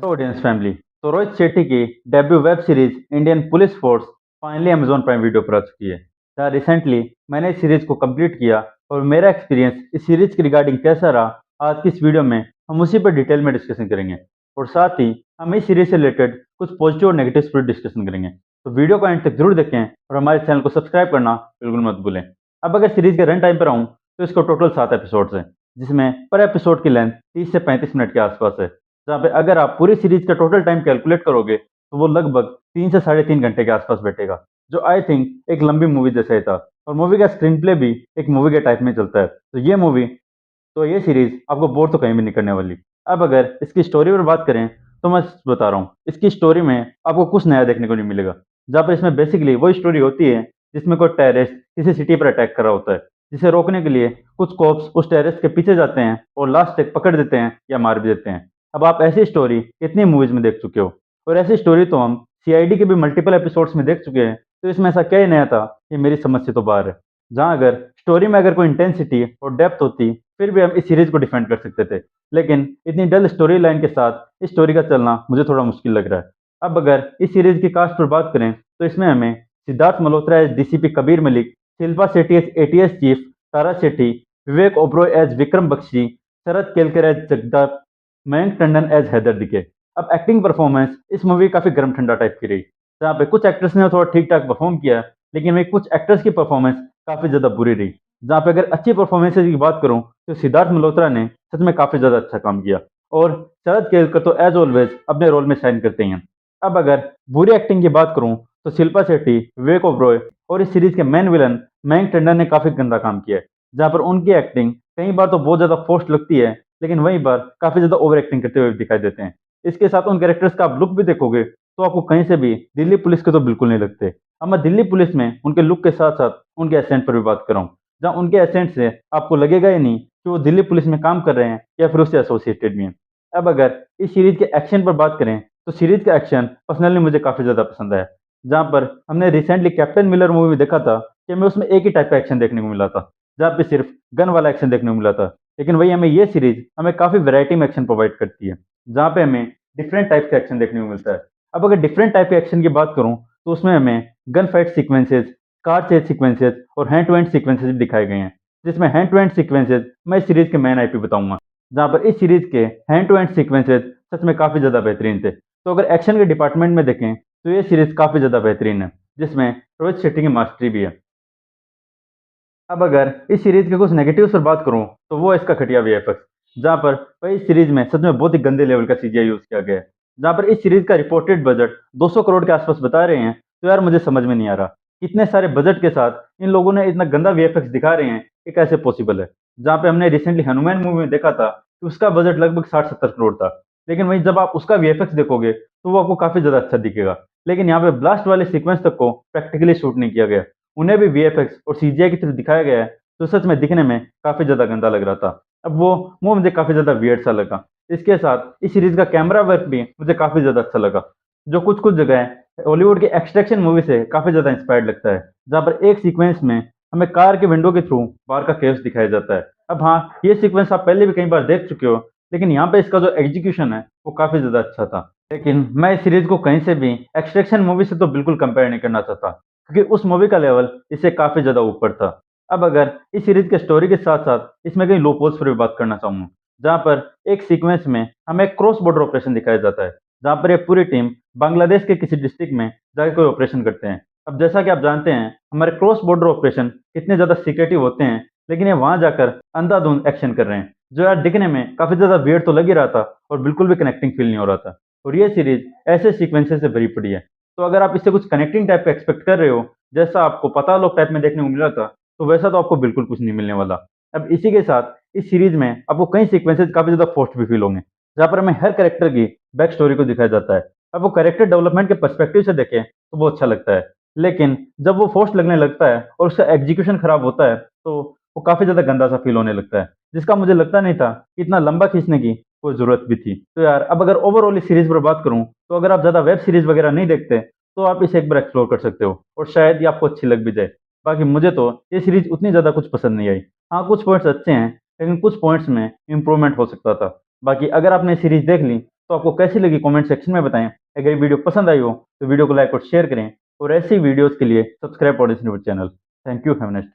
Audience family. तो रोहित शेट्टी की debut web series Indian police force finally Amazon prime video पर आ चुकी है। जहाँ रिसेंटली मैंने इस सीरीज को कंप्लीट किया और मेरा एक्सपीरियंस इस सीरीज के रिगार्डिंग कैसा रहा, आज की इस वीडियो में हम उसी पर डिटेल में डिस्कशन करेंगे। और साथ ही हम इस सीरीज से रिलेटेड कुछ पॉजिटिव और नेगेटिव पर डिस्कशन करेंगे। तो वीडियो को एंड तक जरूर देखें और हमारे चैनल को सब्सक्राइब करना बिल्कुल मत भूलें। अब अगर सीरीज के रन टाइम पर आऊँ तो इसको टोटल 7 एपिसोड्स हैं, जिसमें पर एपिसोड की लेंथ 30 से 35 मिनट के आसपास है। जहाँ पे अगर आप पूरी सीरीज का टोटल टाइम कैलकुलेट करोगे तो वो लगभग 3 से 3.5 घंटे के आसपास बैठेगा, जो आई थिंक एक लंबी मूवी जैसा ही था। और मूवी का स्क्रीन प्ले भी एक मूवी के टाइप में चलता है। तो ये सीरीज आपको बोर तो कहीं भी नहीं करने वाली। अब अगर इसकी स्टोरी पर बात करें तो मैं बता रहा हूँ, इसकी स्टोरी में आपको कुछ नया देखने को नहीं मिलेगा। जहाँ पर इसमें बेसिकली वही स्टोरी होती है जिसमें कोई टेररिस्ट किसी सिटी पर अटैक कर रहा होता है, जिसे रोकने के लिए कुछ कोप्स उस टेररिस्ट के पीछे जाते हैं और लास्ट तक पकड़ देते हैं या मार भी देते हैं। अब आप ऐसी स्टोरी कितनी मूवीज में देख चुके हो, और ऐसी स्टोरी तो हम सीआईडी के भी मल्टीपल एपिसोड्स में देख चुके हैं। तो इसमें ऐसा क्या ही नया था, ये मेरी समझ से तो बाहर है। जहाँ अगर स्टोरी में अगर कोई इंटेंसिटी और डेप्थ होती फिर भी हम इस सीरीज को डिफेंड कर सकते थे, लेकिन इतनी डल स्टोरी लाइन के साथ इस स्टोरी का चलना मुझे थोड़ा मुश्किल लग रहा है। अब अगर इस सीरीज की कास्ट पर बात करें तो इसमें हमें Siddharth Malhotra as DCP Kabir Malik, Shilpa Shetty as ATS chief Tara Shetty, Vivek Oberoi as Vikram Bakshi, Sharad Kelkar as Jagdap, Mayank Tandon as Haider दिखे। अब एक्टिंग परफॉर्मेंस इस मूवी काफी गर्म ठंडा टाइप की रही, जहाँ पे कुछ एक्टर्स ने थोड़ा ठीक ठाक परफॉर्म किया, लेकिन वही कुछ एक्टर्स की परफॉर्मेंस काफी ज्यादा बुरी रही। जहाँ पे अगर अच्छी परफॉर्मेंसेज की बात करूँ तो सिद्धार्थ मल्होत्रा ने सच में काफी ज्यादा अच्छा काम किया, और शरद केलकर तो एज ऑलवेज अपने रोल में शाइन करते हैं। अब अगर बुरी एक्टिंग की बात करूँ तो शिल्पा शेट्टी, विवेक ओबरॉय और इस सीरीज के मेन विलन मयंक टंडन ने काफी गंदा काम किया है। जहाँ पर उनकी एक्टिंग कई बार तो बहुत ज्यादा फोर्स्ड लगती है, लेकिन वहीं बार काफी ज्यादा ओवर एक्टिंग करते हुए दिखाई देते हैं। इसके साथ उन कैरेक्टर्स का आप लुक भी देखोगे तो आपको कहीं से भी दिल्ली पुलिस के तो बिल्कुल नहीं लगते। अब मैं दिल्ली पुलिस में उनके लुक के साथ साथ उनके एसेंट पर भी बात कर रहा हूँ, जहाँ उनके एसेंट से आपको लगेगा ही नहीं कि वो दिल्ली पुलिस में काम कर रहे हैं या फिर उससे एसोसिएटेड भी हैं। अब अगर इस सीरीज के एक्शन पर बात करें तो सीरीज का एक्शन पर्सनली मुझे काफी ज्यादा पसंद आया। जहाँ पर हमने रिसेंटली कैप्टन मिलर मूवी में देखा था कि हमें उसमें एक ही टाइप का एक्शन देखने को मिला था, जहाँ पे सिर्फ गन वाला एक्शन देखने को मिला था। लेकिन वही हमें ये सीरीज हमें काफी वैरायटी में एक्शन प्रोवाइड करती है, जहाँ पे हमें डिफरेंट टाइप का एक्शन देखने को मिलता है। अब अगर डिफरेंट टाइप के एक्शन की बात करूँ तो उसमें हमें gun fight sequences, car chase sequences और हैंड टू हैंड सीक्वेंसेज भी दिखाए गए हैं। जिसमें हैंड टू हैंड सीक्वेंसेज मैं इस सीरीज के मेन आईपी बताऊंगा, जहाँ पर इस सीरीज के हैंड टू हैंड सीक्वेंसेज सच में काफी ज्यादा बेहतरीन थे। तो अगर एक्शन के डिपार्टमेंट में देखें तो ये सीरीज काफी ज्यादा बेहतरीन है, जिसमें रोहित शेट्टी की मास्टरी भी है। अब अगर इस सीरीज के कुछ नेगेटिव्स पर बात करूं तो वो इसका घटिया वीएफएक्स, जहां पर भाई इस सीरीज में सच में बहुत ही गंदे लेवल का सीजीआई यूज किया गया है। जहां पर इस सीरीज का रिपोर्टेड बजट 200 करोड़ के आसपास बता रहे हैं। तो यार मुझे समझ में नहीं आ रहा कितने सारे बजट के साथ इन लोगों ने इतना गंदा वीएफएक्स दिखा रहे हैं, ये कैसे पॉसिबल है। जहाँ पे हमने रिसेंटली हनुमान मूवी में देखा था कि उसका बजट लगभग 60-70 करोड़ था, लेकिन वहीं जब आप उसका वीएफएक्स देखोगे तो वो आपको काफी ज्यादा अच्छा दिखेगा। लेकिन यहाँ पे ब्लास्ट वाले सीक्वेंस तक को प्रैक्टिकली शूट नहीं किया गया, उन्हें भी वीएफएक्स और सीजीआई की तरफ दिखाया गया है, तो सच में दिखने में काफी ज्यादा गंदा लग रहा था। अब वो मुझे काफी ज्यादा वियर्ड सा लगा। इसके साथ इस सीरीज का कैमरा वर्क भी मुझे काफी ज्यादा अच्छा लगा, जो कुछ कुछ जगह हॉलीवुड की एक्सट्रैक्शन मूवी से काफी ज्यादा इंस्पायर्ड लगता है। जहाँ पर एक सीक्वेंस में हमें कार के विंडो के थ्रू बाहर का केव्स दिखाया जाता है। अब हाँ, ये सीक्वेंस आप पहले भी कई बार देख चुके हो, लेकिन यहाँ पे इसका जो एग्जीक्यूशन है वो काफी ज्यादा अच्छा था। लेकिन मैं इस सीरीज को कहीं से भी एक्सट्रैक्शन मूवी से तो बिल्कुल कंपेयर नहीं करना चाहता, क्योंकि उस मूवी का लेवल इससे काफी ज्यादा ऊपर था। अब अगर इस सीरीज के स्टोरी के साथ साथ इसमें कई लोपोल्स पर भी बात करना चाहूंगा, जहाँ पर एक सीक्वेंस में हमें क्रॉस बॉर्डर ऑपरेशन दिखाया जाता है, जहाँ पर एक पूरी टीम बांग्लादेश के किसी डिस्ट्रिक्ट में जाकर कोई ऑपरेशन करते हैं। अब जैसा कि आप जानते हैं हमारे क्रॉस बॉर्डर ऑपरेशन कितने ज्यादा सीक्रेटिव होते हैं, लेकिन ये वहां जाकर अंधाधुंध एक्शन कर रहे हैं, जो यार दिखने में काफी ज्यादा वियर्ड तो लग ही रहा था और बिल्कुल भी कनेक्टिंग फील नहीं हो रहा था। और ये सीरीज ऐसे सीक्वेंसेस से भरी पड़ी है, तो अगर आप इससे कुछ कनेक्टिंग टाइप का एक्सपेक्ट कर रहे हो, जैसा आपको पता लोग टाइप में देखने को मिला था, तो वैसा तो आपको बिल्कुल कुछ नहीं मिलने वाला। अब इसी के साथ इस सीरीज में आपको कई सीक्वेंसेस काफी ज्यादा फोर्स्ड भी फील होंगे, जहाँ पर हमें हर कैरेक्टर की बैक स्टोरी को दिखाया जाता है। अब वो कैरेक्टर डेवलपमेंट के पर्सपेक्टिव से देखें तो वो अच्छा लगता है, लेकिन जब वो फोर्स्ड लगने लगता है और उसका एग्जीक्यूशन खराब होता है तो वो काफी ज्यादा गंदा सा फील होने लगता है, जिसका मुझे लगता नहीं था कि इतना लंबा खींचने की कोई जरूरत भी थी। तो यार अब अगर ओवरऑल इस सीरीज पर बात करूं तो अगर आप ज्यादा वेब सीरीज वगैरह नहीं देखते तो आप इसे एक बार एक्सप्लोर कर सकते हो और शायद ये आपको अच्छी लग भी जाए। बाकी मुझे तो ये सीरीज उतनी ज़्यादा कुछ पसंद नहीं आई। हाँ, कुछ पॉइंट्स अच्छे हैं, लेकिन कुछ पॉइंट्स में इम्प्रूवमेंट हो सकता था। बाकी अगर आपने सीरीज देख ली तो आपको कैसी लगी कमेंट सेक्शन में बताएं। अगर ये वीडियो पसंद आई हो तो वीडियो को लाइक और शेयर करें और ऐसी वीडियोस के लिए subscribe audience news channel. Thank you. Have a nice day.